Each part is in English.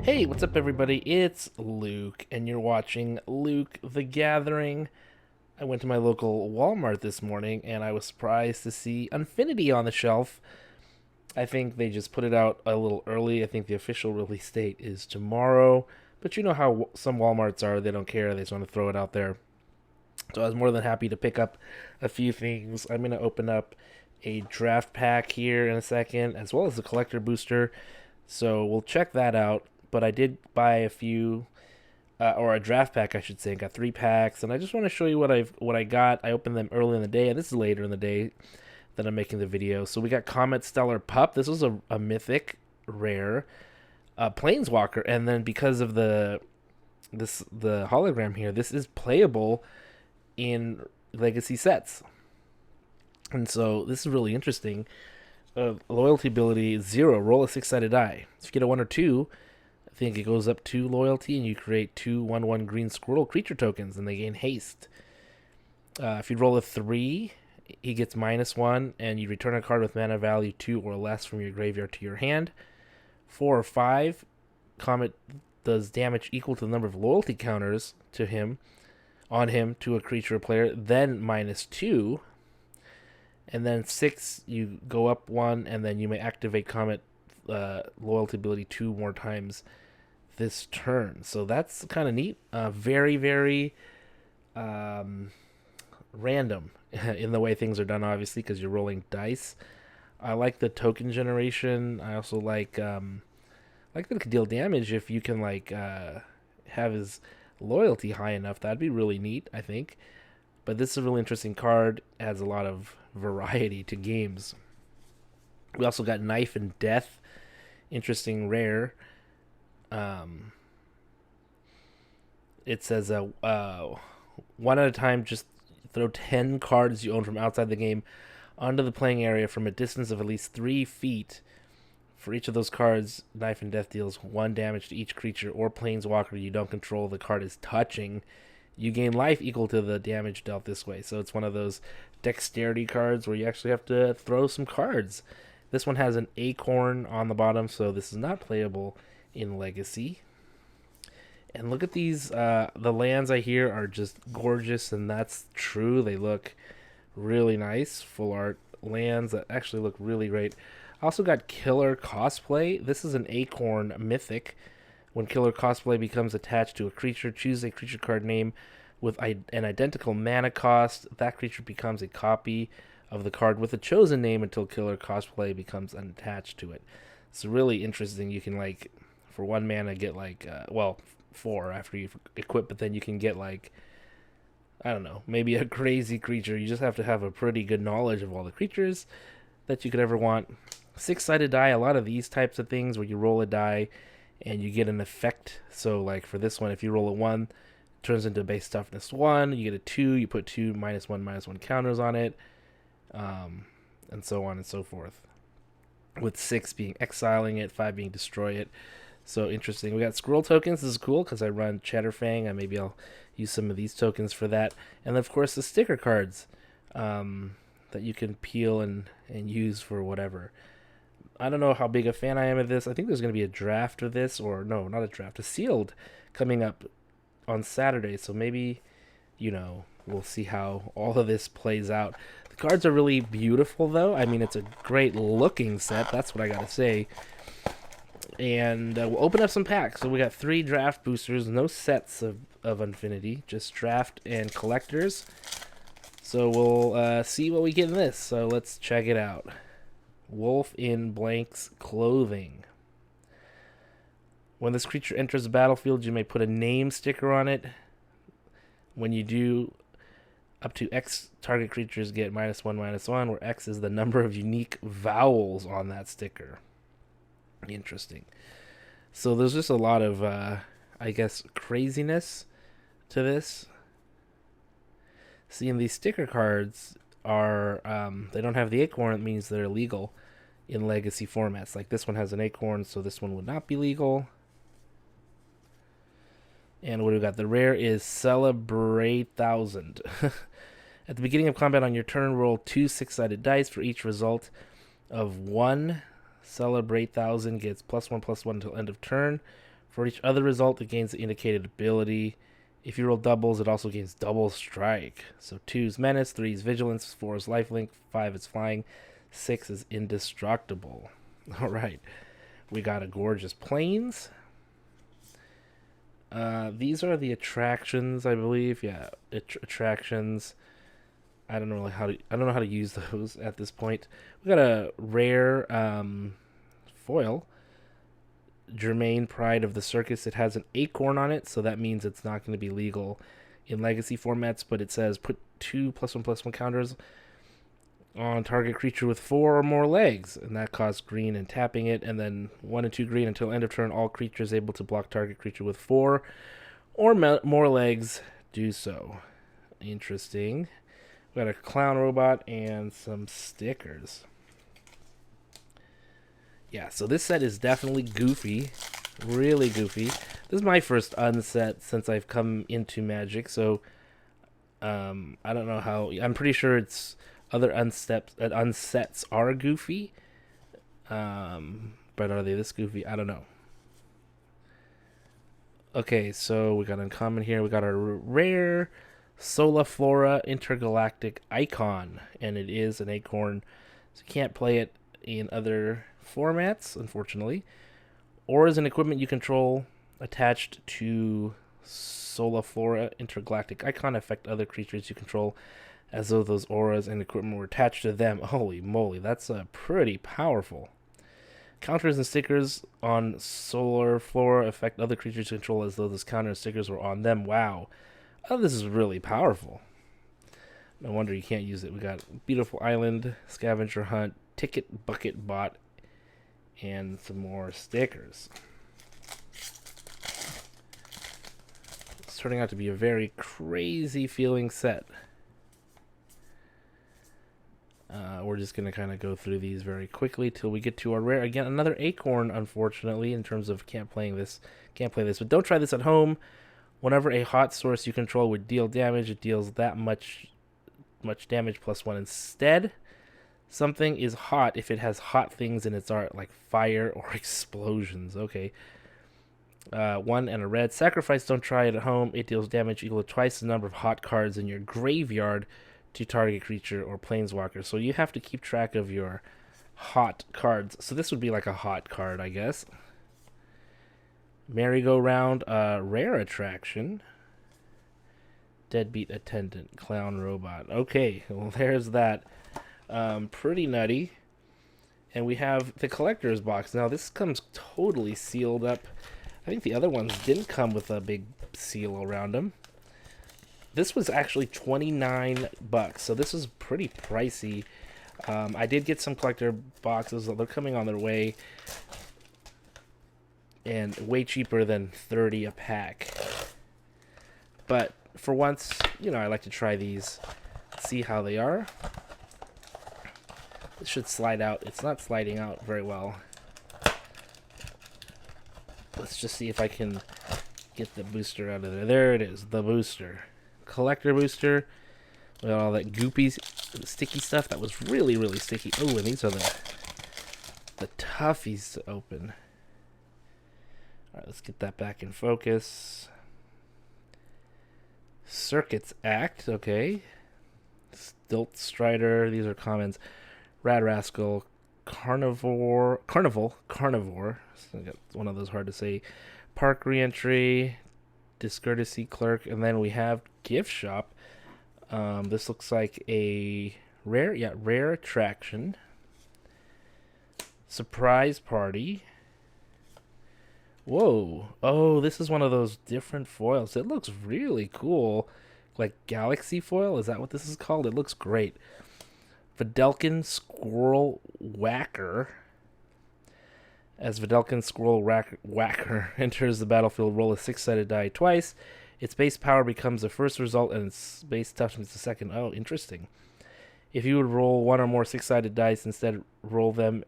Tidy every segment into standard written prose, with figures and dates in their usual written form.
Hey, what's up, everybody? It's Luke, and you're watching Luke the Gathering. I went to my local Walmart this morning, and I was surprised to see Infinity on the shelf. I think they just put it out a little early. I think the official release date is tomorrow, but you know how some Walmarts are. They don't care, they just want to throw it out there. So I was more than happy to pick up a few things. I'm going to open up a draft pack here in a second, as well as a collector booster. So we'll check that out. But I did buy a few, or a draft pack, I should say. I got 3 packs, and I just want to show you what I got. I opened them early in the day, and this is later in the day that I'm making the video. So we got Comet Stellar Pup. This was a mythic rare, Planeswalker, and then because of the hologram here, this is playable in legacy sets. And so this is really interesting. Loyalty ability 0. Roll a 6-sided die. If you get a 1 or 2, I think it goes up 2 loyalty, and you create 2 1/1 green squirrel creature tokens, and they gain haste. If you roll a 3, he gets -1, and you return a card with mana value 2 or less from your graveyard to your hand. 4 or 5, Comet does damage equal to the number of loyalty counters to him to a creature or player, then -2. And then 6, you go up 1, and then you may activate Comet loyalty ability 2 more times this turn. So that's kind of neat. Very, very random in the way things are done, obviously, because you're rolling dice. I like the token generation. I also like that it could deal damage if you can have his loyalty high enough. That'd be really neat, I think. But this is a really interesting card. Adds a lot of variety to games. We also got Knife and Death. Interesting rare. It says one at a time, just throw 10 cards you own from outside the game onto the playing area from a distance of at least 3 feet. For each of those cards, Knife and Death deals 1 damage to each creature or planeswalker you don't control the card is touching. You gain life equal to the damage dealt this way. So it's one of those dexterity cards where you actually have to throw some cards. This one has an acorn on the bottom, so this is not playable in Legacy. And look at these. The lands I hear are just gorgeous, and that's true. They look really nice. Full art lands that actually look really great. I also got Killer Cosplay. This is an acorn mythic. When Killer Cosplay becomes attached to a creature, choose a creature card name with an identical mana cost. That creature becomes a copy of the card with a chosen name until Killer Cosplay becomes attached to it. It's really interesting. You can, for 1 mana, get 4 after you equip, but then you can get I don't know, maybe a crazy creature. You just have to have a pretty good knowledge of all the creatures that you could ever want. 6-sided die, a lot of these types of things where you roll a die and you get an effect. So for this one, if you roll a 1, it turns into base toughness 1. You get a 2, you put 2 -1/-1 counters on it, and so on and so forth. With 6 being exiling it, 5 being destroy it. So interesting. We got scroll tokens. This is cool because I run Chatterfang, and maybe I'll use some of these tokens for that. And then, of course, the sticker cards that you can peel and use for whatever. I don't know how big a fan I am of this. I think there's going to be a draft of this, or no, not a draft, a sealed coming up on Saturday. So maybe, we'll see how all of this plays out. The cards are really beautiful, though. I mean, it's a great looking set. That's what I got to say. And we'll open up some packs. So we got 3 draft boosters, no sets of Infinity, just draft and collectors. So we'll see what we get in this. So let's check it out. Wolf in Blank's Clothing. When this creature enters the battlefield, you may put a name sticker on it. When you do, up to X target creatures get -1/-1, where X is the number of unique vowels on that sticker. Interesting. So there's just a lot of, craziness to this. Seeing these sticker cards are, they don't have the acorn, it means they're illegal in legacy formats. Like this one has an acorn, so this one would not be legal. And what do we got? The rare is Celebrate 1000. At the beginning of combat on your turn, roll 2 6-sided dice. For each result of 1, Celebrate 1000 gets +1/+1 until end of turn. For each other result, it gains the indicated ability. If you roll doubles, it also gains double strike. So 2 is menace, 3 is vigilance, 4 is lifelink, 5 is flying, 6 is indestructible. All right, we got a gorgeous plains. These are the attractions, I believe. Yeah, attractions. I don't know how to use those at this point. We got a rare foil, Germain Pride of the Circus. It has an acorn on it, so that means it's not going to be legal in legacy formats, but it says put 2 +1/+1 counters on target creature with 4 or more legs, and that costs green and tapping it, and then 1 and 2 green until end of turn. All creatures able to block target creature with 4 or more legs do so. Interesting. We got a clown robot and some stickers. Yeah, so this set is definitely goofy. Really goofy. This is my first unset since I've come into Magic, so I don't know how. I'm pretty sure it's other unsets are goofy. But are they this goofy? I don't know. Okay, so we got uncommon here. We got our rare Soliflora Intergalactic Icon, and it is an acorn, so you can't play it in other formats, unfortunately. Or as an equipment you control attached to Soliflora Intergalactic Icon affect other creatures you control as though those auras and equipment were attached to them. Holy moly, that's pretty powerful. Counters and stickers on Soliflora affect other creatures you control as though those counter and stickers were on them. Wow. Oh, this is really powerful. No wonder you can't use it. We got Beautiful Island, Scavenger Hunt, Ticket Bucket Bot, and some more stickers. It's turning out to be a very crazy feeling set. We're just going to kind of go through these very quickly till we get to our rare. Again, another acorn, unfortunately, in terms of can't play this. But don't try this at home. Whenever a hot source you control would deal damage, it deals that much damage +1 instead. Something is hot if it has hot things in its art, like fire or explosions. Okay. 1 and a red. Sacrifice, don't try it at home. It deals damage equal to twice the number of hot cards in your graveyard to target creature or planeswalker. So you have to keep track of your hot cards. So this would be like a hot card, I guess. Merry-go-round, rare attraction. Deadbeat attendant, clown robot. Okay, well there's that. Pretty nutty. And we have the collector's box. Now this comes totally sealed up. I think the other ones didn't come with a big seal around them. This was actually $29, so this is pretty pricey. I did get some collector boxes. They're coming on their way. And way cheaper than $30 a pack. But for once, you know, I like to try these, see how they are. It should slide out. It's not sliding out very well. Let's just see if I can get the booster out of there. There it is, the booster. Collector booster. With all that goopy, sticky stuff. That was really, really sticky. Oh, and these are the toughies to open. Alright, let's get that back in focus. Circuits Act, okay. Stilt Strider, these are commons. Rad Rascal, Carnival. One of those hard to say. Park Reentry, Discourtesy Clerk, and then we have Gift Shop. This looks like a rare attraction. Surprise Party. Whoa. Oh, this is one of those different foils. It looks really cool. Like Galaxy foil? Is that what this is called? It looks great. Videlkin Squirrel Whacker. As Videlkin Squirrel Whacker enters the battlefield, roll a 6-sided die twice. Its base power becomes the first result, and its base toughness the second. Oh, interesting. If you would roll 1 or more 6-sided dice, instead roll them,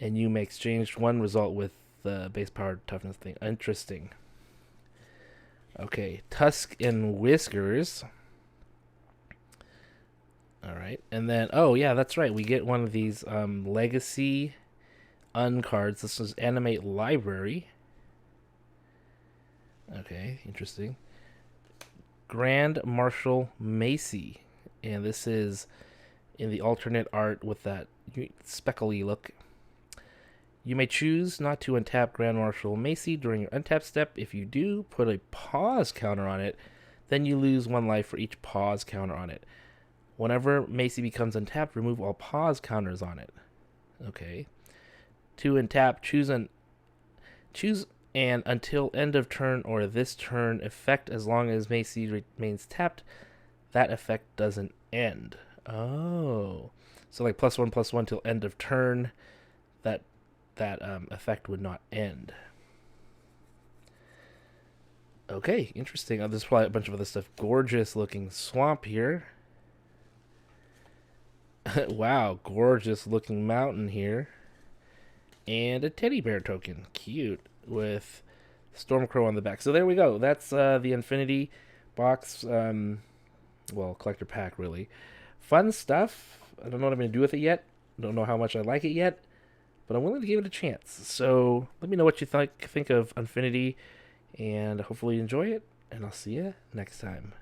and you may exchange one result with the base power toughness thing. Interesting. Okay, Tusk and Whiskers. Alright, and then, oh yeah, that's right. We get one of these Legacy Uncards. This is Animate Library. Okay, interesting. Grand Marshal Macy. And this is in the alternate art with that speckly look. You may choose not to untap Grand Marshal Macy during your untap step. If you do, put a pause counter on it. Then you lose 1 life for each pause counter on it. Whenever Macy becomes untapped, remove all pause counters on it. Okay. To untap, choose an until end of turn or this turn effect. As long as Macy remains tapped, that effect doesn't end. Oh, so like +1/+1 till end of turn. That effect would not end. Okay, interesting. There's probably a bunch of other stuff. Gorgeous looking swamp here. Wow, gorgeous looking mountain here. And a teddy bear token. Cute. With Stormcrow on the back. So there we go. That's the Infinity box. Well, collector pack, really. Fun stuff. I don't know what I'm going to do with it yet. Don't know how much I like it yet. But I'm willing to give it a chance. So let me know what you think of Infinity. And hopefully you enjoy it. And I'll see you next time.